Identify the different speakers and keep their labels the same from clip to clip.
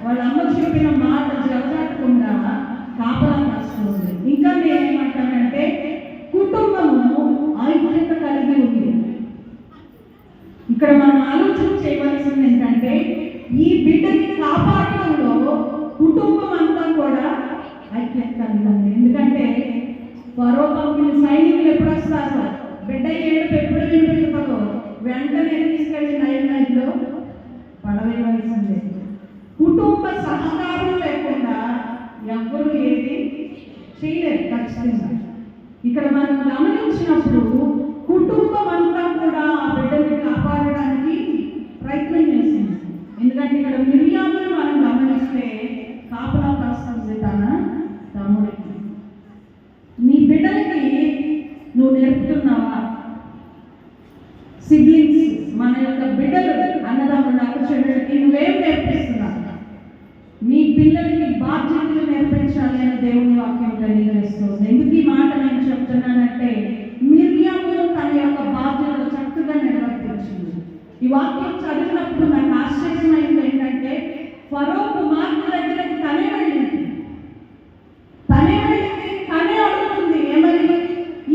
Speaker 1: వాళ్ళ అమ్మ చెప్పిన మాట జరగకుండా కాపలా కాస్తుంది. ఇంకా నేనేమంటానంటే కుటుంబము ఐక్యత కలిగి ఉంది. ఇక్కడ మనం ఆలోచన చేయవలసింది ఏంటంటే ఈ బిడ్డని కాపాడడంలో కుటుంబం అంతా కూడా ఐక్యత కలిగి ఉంది. ఎందుకంటే ఫరో పంపిన సైనికులు ఎప్పుడు వస్తారో, బిడ్డ ఏడుపు ఎప్పుడు వినిపిస్తుందో వెంటనే తీసుకెళ్ళి నైట్లో పడవేయవలసిందే. కుటుంబ సహకారం లేకుండా ఎవరు ఏది చేయలేరు ఖచ్చితంగా. ఇక్కడ మనం గమనించినప్పుడు కుటుంబం అంతా కూడా ఆ బిడ్డని కాపాడడానికి ప్రయత్నం చేసింది. ఎందుకంటే ఇక్కడ మిరియామును మనం గమనిస్తే కాపలా కాస్తుంది తన తమ్ముడికి. నీ బిడ్డలకి నువ్వు నేర్పుతున్నావా? సిబ్లింగ్స్, మన యొక్క బిడ్డలు, అన్నదమ్ముడు అక్క చెల్లెలకి నువ్వేం నేర్పిస్తున్నావు? మీ పిల్లలకి బాధ్యతలు నేర్పించాలి అని దేవుని వాక్యం తెలియజేస్తుంది. ఎందుకు ఈ మాట నేను చెప్తున్నానంటే మిర్యాము తన యొక్క బాధ్యతలు చక్కగా నిర్వర్తించింది. ఈ వాక్యం చదివినప్పుడు నాకు ఆశ్చర్యమైంది ఏంటంటే ఫరో కుమార్తె దగ్గరికి తనే వెళ్ళింది, తనే అడుగుతుంది ఏమని,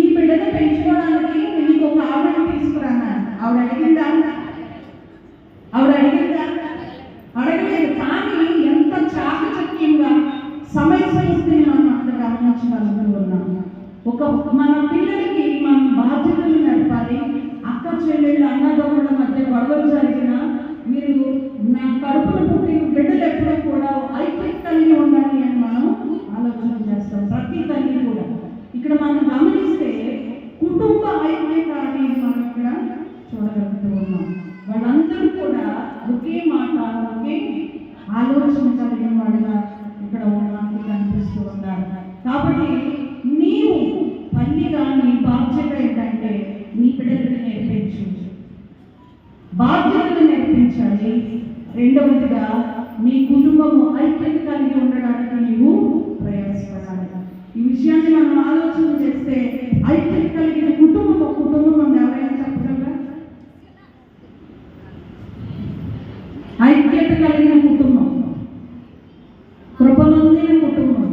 Speaker 1: ఈ బిడ్డను పెంచుకోవడానికి నీకు ఒక ఆవిడని తీసుకురాన్నాను. ఆవిడ అడిగిందా? అడగలేదు. కానీ ఎంత చాకచక్యంగా సమయస్ఫూర్తిని మనం అంత గమనించగలుగుతున్నాము. మన పిల్లలకి మనం బాధ్యతలు నడపాలి. అక్క చెల్లెళ్ళు అన్నదమ్ముల మధ్య గొడవలు జరిగినా మీరు నా కడుపున పుట్టిన బిడ్డలు ఎప్పుడూ కూడా ఐక్యత కలిగి ఉండాలి అని మనం ఆలోచన చేస్తాం. ప్రతి తల్లి కూడా ఇక్కడ మనం గమనిస్తే కుటుంబ ఐక్యత అనేది మనం ఇక్కడ చూడగలుగుతూ ఉన్నాం. వాళ్ళందరూ కూడా ఒకే మాట, ఒకే ఆలోచన కలిగిన వాళ్ళగా ఇక్కడ మనకి కనిపిస్తూ ఉన్నారు. కాబట్టి నీవు తల్లిగా నీ బాధ్యత ఏంటంటే నీ బిడ్డలకు నేర్పించు, బాధ్యతలు నేర్పించాలి. రెండవదిగా నీ కుటుంబము ఐక్యత కలిగి ఉండడానికి నీవు ప్రయాసపడాలి. ఈ విషయాన్ని మనం ఆలోచన చేస్తే ఐక్యత కలిగిన కుటుంబం అని ఎవరైనా చెప్పగలరా? ఐక్యత కలిగిన కుటుంబం, కృపనొందిన కుటుంబం.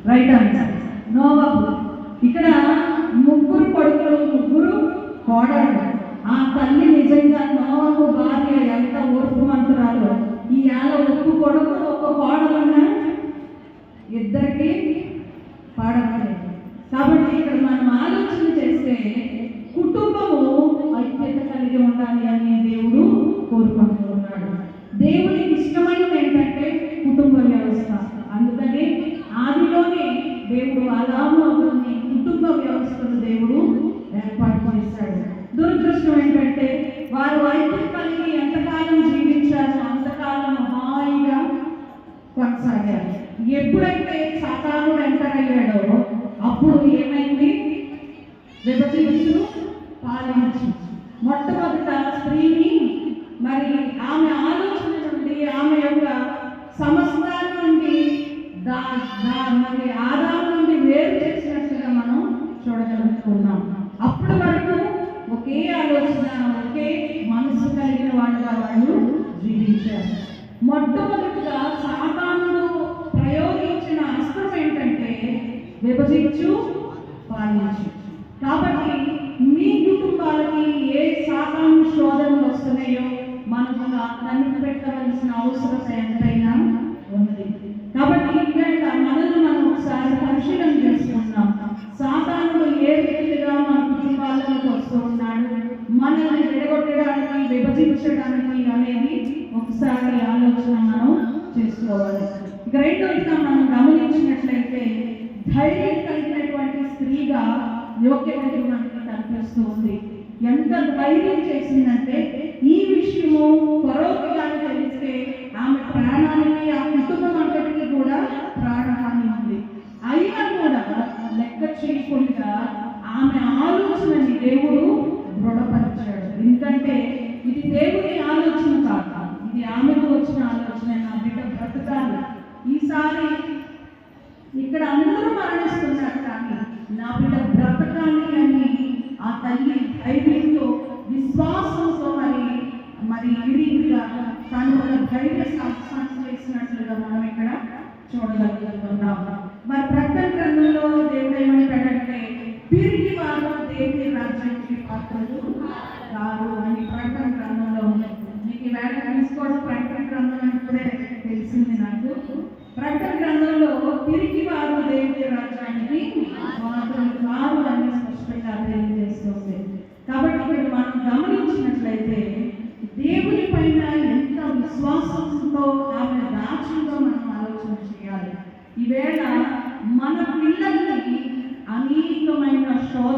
Speaker 1: రైట్ ఆన్సర్ నోవహు. ఇక్కడ ముగ్గురు కొడుకులు, ముగ్గురు కోడళ్ళు. ఆ తల్లి నిజంగా నోవహు భార్య ఎంత ఓర్పుమంతురాలు. ఈ ఏళ్ళ ఒక్క కొడుకు ఒక్క కోడలన్న ఇద్దరికి పాడలేదు. కాబట్టి ఇక్కడ మనం ఆలోచన చేస్తే కుటుంబము ఐక్యత కలిగి ఉండాలి అని దేవుడు కోరుకుంటూ ఉన్నాడు. దేవునికి ఇష్టమైనది ఏంటంటే కుటుంబ వ్యవస్థ. అందుకని ఆదిలోనే దేవుడు అలాను కుటుంబ వ్యవస్థను దేవుడు ఏర్పాటు చేశాడు. దురదృష్టం ఏంటంటే వారు ఐక్యత కలిగి ఎంతకాలం జీవించారో అంతకాలం హాయిగా కొనసాగారు. ఎప్పుడైతే సాతానుడు ఎంటర్ అయ్యాడో అప్పుడు ఏమైంది? విభజించు, పాలించు. మొట్టమొదట స్త్రీని మరి ఆమె ఆలోచన నుండి, ఆమె యొక్క సమస్తాన్ని నుండి మరి ఆదాము నుండి వేరు చేసినట్టుగా మనం చూడగలుగుతున్నాం. అప్పటి వరకు ఒకే ఆలోచన, ఒకే మనసు కలిగిన వాళ్ళుగా వాళ్ళు జీవించారు. మొట్టమొదటిగా సాతానుడు ప్రయోగించిన అస్త్రం ఏంటంటే విభజించు, పాలించు. కాబట్టి మీ కుటుంబాలకి ఏ సాతాను శోధనలు వస్తున్నాయో మనకు కనిపి పెట్టవలసిన అవసరం ఎంతైనా ఉంది. కాబట్టి ఇక్కడ మనల్ని మనం ఒకసారి పరిశీలన చేసుకుంటాం. సాతానుడు ఏ రీతిగా మన కుటుంబాలకు వస్తూ ఉన్నాడు, మనల్ని విడగొట్టడానికి, విభజించడానికి అనేది ఒకసారి ఆలోచన మనం చేసుకోవాలి. ఇక రెండోదిగా మనం గమనించినట్లయితే ధైర్యం కలిగినటువంటి స్త్రీగా యోగ్యత మనకి కనిపిస్తూ ఉంది. ఎంత ధైర్యం చేసిందంటే ఈ విషయము ఫరోకి తెలిస్తే ఆమె ప్రాణానికి, ఆ కుటుంబం అంతటికి కూడా ప్రాణహాని ఉంది. అయినా కూడా లెక్క చేయకుండా ఆమె ఆలోచనని దేవుడు దృఢపరిచాడు. ఎందుకంటే ఇది దేవుని ఆలోచన కాదు, ఇది ఆమెకు వచ్చిన ఆలోచన. నా బిడ్డ బ్రతకాలి, ఈసారి ఇక్కడ అందరూ మరణిస్తున్నారు కానీ నా బిడ్డ బ్రతకాలి అని ఆ తల్లి ధైర్యంతో, విశ్వాసంతో మరి ఈ రీతిగా తను ధైర్య సాహసాలు చేసినట్లుగా మనం ఇక్కడ చూడగలుగుతున్నాం. మరి ప్రకటన గ్రంథంలో దేవుడు ఏమంటాడంటే పిరికి వారు దేవుని రాజ్యానికి పాత్రలు కారు అని ప్రకటన గ్రంథంలో ఉంది. మీకు ఈ వేళ తెలుసుకోవడం ప్రకటన గ్రంథం అంటే తెలిసింది నాకు. ప్రకటన గ్రంథంలో పిరికి వారు దేవుని రాజ్యానికి పాత్రలు కారు అని స్పష్టంగా తెలియజేస్తుంది. కాబట్టి ఇక్కడ మనం గమనించినట్లయితే